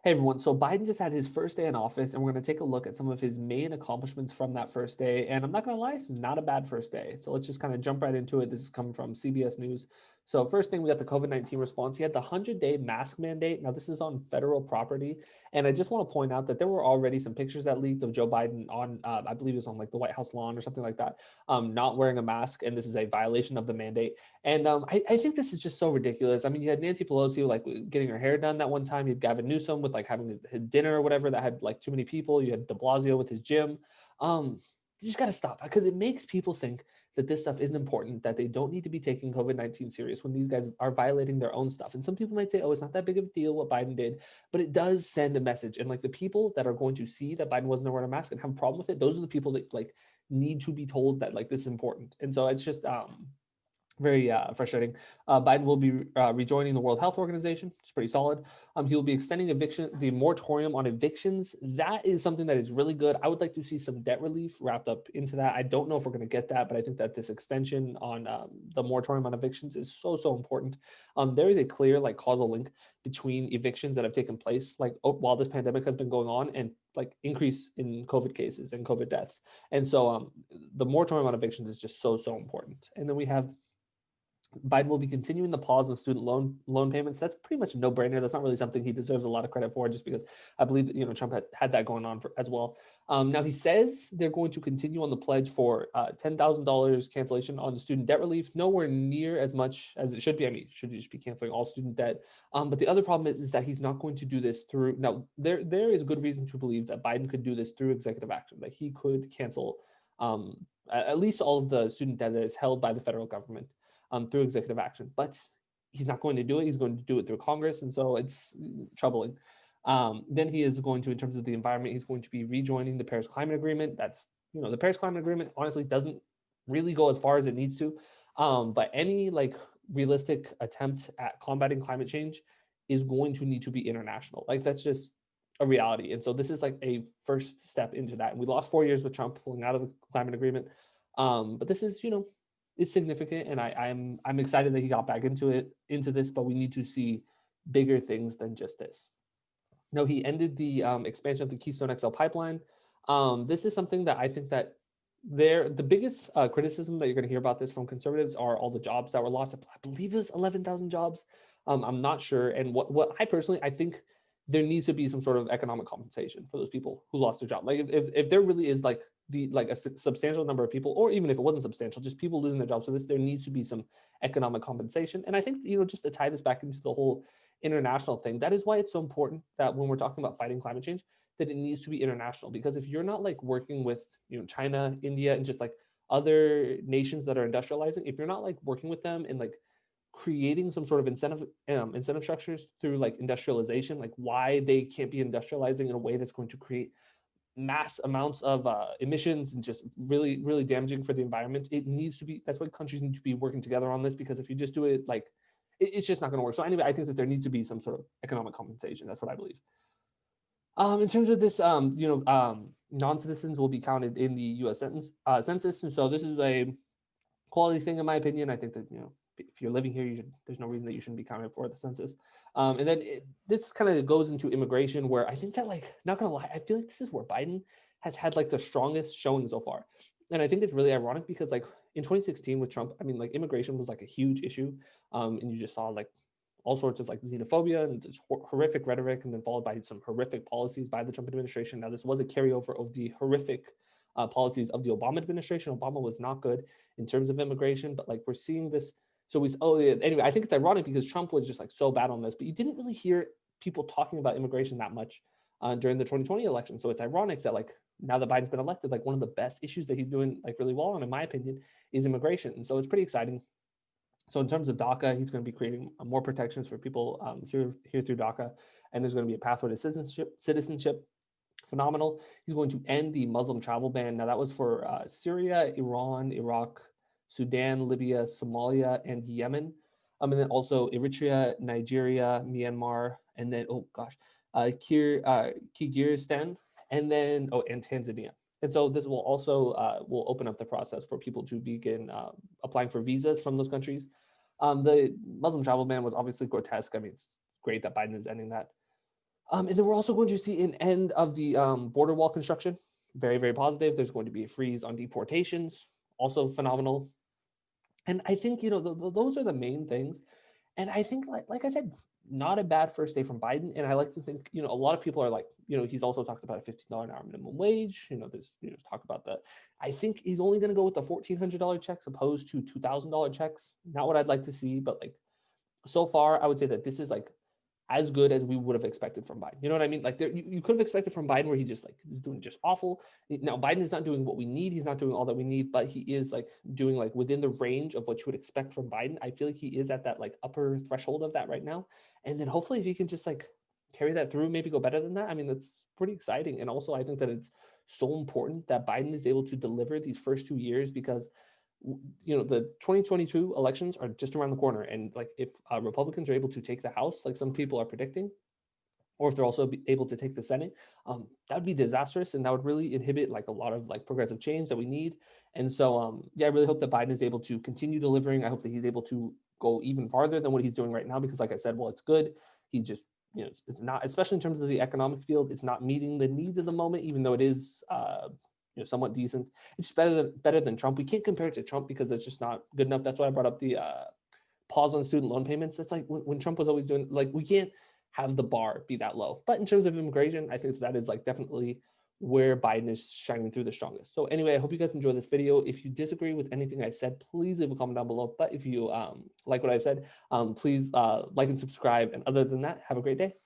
Hey everyone, so Biden just had his first day in office, and we're going to take a look at some of his main accomplishments from that first day. And I'm not going to lie, it's not a bad first day. So let's just kind of jump right into it. This is coming from CBS News. So, first thing, we got the COVID-19 response. He had the 100-day mask mandate. Now, this is on federal property. And I just want to point out that there were already some pictures that leaked of Joe Biden on, I believe it was on like the White House lawn or something like that, not wearing a mask. And this is a violation of the mandate. And I think this is just so ridiculous. I mean, you had Nancy Pelosi like getting her hair done that one time. You had Gavin Newsom with like having a dinner or whatever that had like too many people. You had De Blasio with his gym. Um, you just got to stop because it makes people think that this stuff isn't important, that they don't need to be taking COVID-19 serious when these guys are violating their own stuff. And some people might say, oh, it's not that big of a deal what Biden did, but it does send a message. And like the people that are going to see that Biden wasn't wearing a mask and have a problem with it, those are the people that like need to be told that like this is important. And so it's just very frustrating. Biden will be rejoining the World Health Organization. It's pretty solid. He will be extending the moratorium on evictions. That is something that is really good. I would like to see some debt relief wrapped up into that. I don't know if we're going to get that, but I think that this extension on the moratorium on evictions is so important. There is a clear like causal link between evictions that have taken place like while this pandemic has been going on and like increase in COVID cases and COVID deaths. And so the moratorium on evictions is just so important. And then we have Biden will be continuing the pause of student loan payments. That's pretty much a no-brainer. That's not really something he deserves a lot of credit for, just because I believe that Trump had that going on as well. Now he says they're going to continue on the pledge for $10,000 cancellation on the student debt relief. Nowhere near as much as it should be. I mean, should just be canceling all student debt. But the other problem is that he's not going to do this through. Now there is good reason to believe that Biden could do this through executive action. That he could cancel at least all of the student debt that is held by the federal government through executive action. But he's not going to do it. He's going to do it through Congress. And so it's troubling. Then he is going to, in terms of the environment, he's going to be rejoining the Paris Climate Agreement. That's, the Paris Climate Agreement honestly doesn't really go as far as it needs to. But any like realistic attempt at combating climate change is going to need to be international. Like that's just a reality. And so this is like a first step into that. And we lost 4 years with Trump pulling out of the climate agreement. But this is, it's significant, and I'm excited that he got back into this. But we need to see bigger things than just this. No, he ended the expansion of the Keystone XL pipeline. This is something that I think that the biggest criticism that you're going to hear about this from conservatives are all the jobs that were lost. I believe it was 11,000 jobs. I'm not sure. And what I think there needs to be some sort of economic compensation for those people who lost their job. Like if there really is like a substantial number of people, or even if it wasn't substantial, just people losing their jobs. So there needs to be some economic compensation. And I think, just to tie this back into the whole international thing, that is why it's so important that when we're talking about fighting climate change, that it needs to be international. Because if you're not like working with, China, India, and just like other nations that are industrializing, if you're not like working with them and like creating some sort of incentive structures through like industrialization, like why they can't be industrializing in a way that's going to create mass amounts of emissions and just really damaging for the environment. It needs to be, that's why countries need to be working together on this, because if you just do it like it's just not going to work. So anyway, I think that there needs to be some sort of economic compensation. That's what I believe. In terms of this, non-citizens will be counted in the U.S. census, and so this is a quality thing in my opinion. I think that if you're living here, there's no reason that you shouldn't be counted for the census. And then this kind of goes into immigration, where I think that, like, not gonna lie, I feel like this is where Biden has had like the strongest showing so far. And I think it's really ironic because like in 2016 with Trump, I mean, like immigration was like a huge issue, and you just saw like all sorts of like xenophobia and just horrific rhetoric, and then followed by some horrific policies by the Trump administration. Now this was a carryover of the horrific policies of the Obama administration. Obama was not good in terms of immigration, but like we're seeing this. So anyway, I think it's ironic because Trump was just like so bad on this, but you didn't really hear people talking about immigration that much during the 2020 election. So it's ironic that like now that Biden's been elected, like one of the best issues that he's doing like really well on, in my opinion, is immigration. And so it's pretty exciting. So in terms of DACA, he's going to be creating more protections for people here through DACA, and there's going to be a pathway to citizenship. Phenomenal. He's going to end the Muslim travel ban. Now that was for Syria, Iran, Iraq, Sudan, Libya, Somalia, and Yemen. And then also Eritrea, Nigeria, Myanmar, and then Kyrgyzstan, and then and Tanzania. And so this will also will open up the process for people to begin applying for visas from those countries. The Muslim travel ban was obviously grotesque. I mean, it's great that Biden is ending that. And then we're also going to see an end of the border wall construction. Very, very positive. There's going to be a freeze on deportations. Also phenomenal. And I think, those are the main things. And I think, like I said, not a bad first day from Biden. And I like to think, a lot of people are like, he's also talked about a $15 an hour minimum wage. There's, talk about that. I think he's only going to go with the $1,400 checks opposed to $2,000 checks. Not what I'd like to see, but like so far, I would say that this is like as good as we would have expected from Biden. You know what I mean? Like you could have expected from Biden where he just like is doing just awful. Now Biden is not doing what we need. He's not doing all that we need, but he is like doing like within the range of what you would expect from Biden. I feel like he is at that like upper threshold of that right now. And then hopefully if he can just like carry that through, maybe go better than that. I mean, that's pretty exciting. And also I think that it's so important that Biden is able to deliver these first 2 years because the 2022 elections are just around the corner, and like if Republicans are able to take the House like some people are predicting, or if they're also able to take the Senate, that would be disastrous, and that would really inhibit like a lot of like progressive change that we need. And so yeah, I really hope that Biden is able to continue delivering. I hope that he's able to go even farther than what he's doing right now, because like I said, well, it's good. He just it's not, especially in terms of the economic field, it's not meeting the needs of the moment, even though it is somewhat decent. It's better than Trump. We can't compare it to Trump because it's just not good enough. That's why I brought up the pause on student loan payments. That's like when Trump was always doing, like, we can't have the bar be that low. But in terms of immigration, I think that is like definitely where Biden is shining through the strongest. So anyway, I hope you guys enjoy this video. If you disagree with anything I said, please leave a comment down below. But if you like what I said, please like and subscribe. And other than that, have a great day.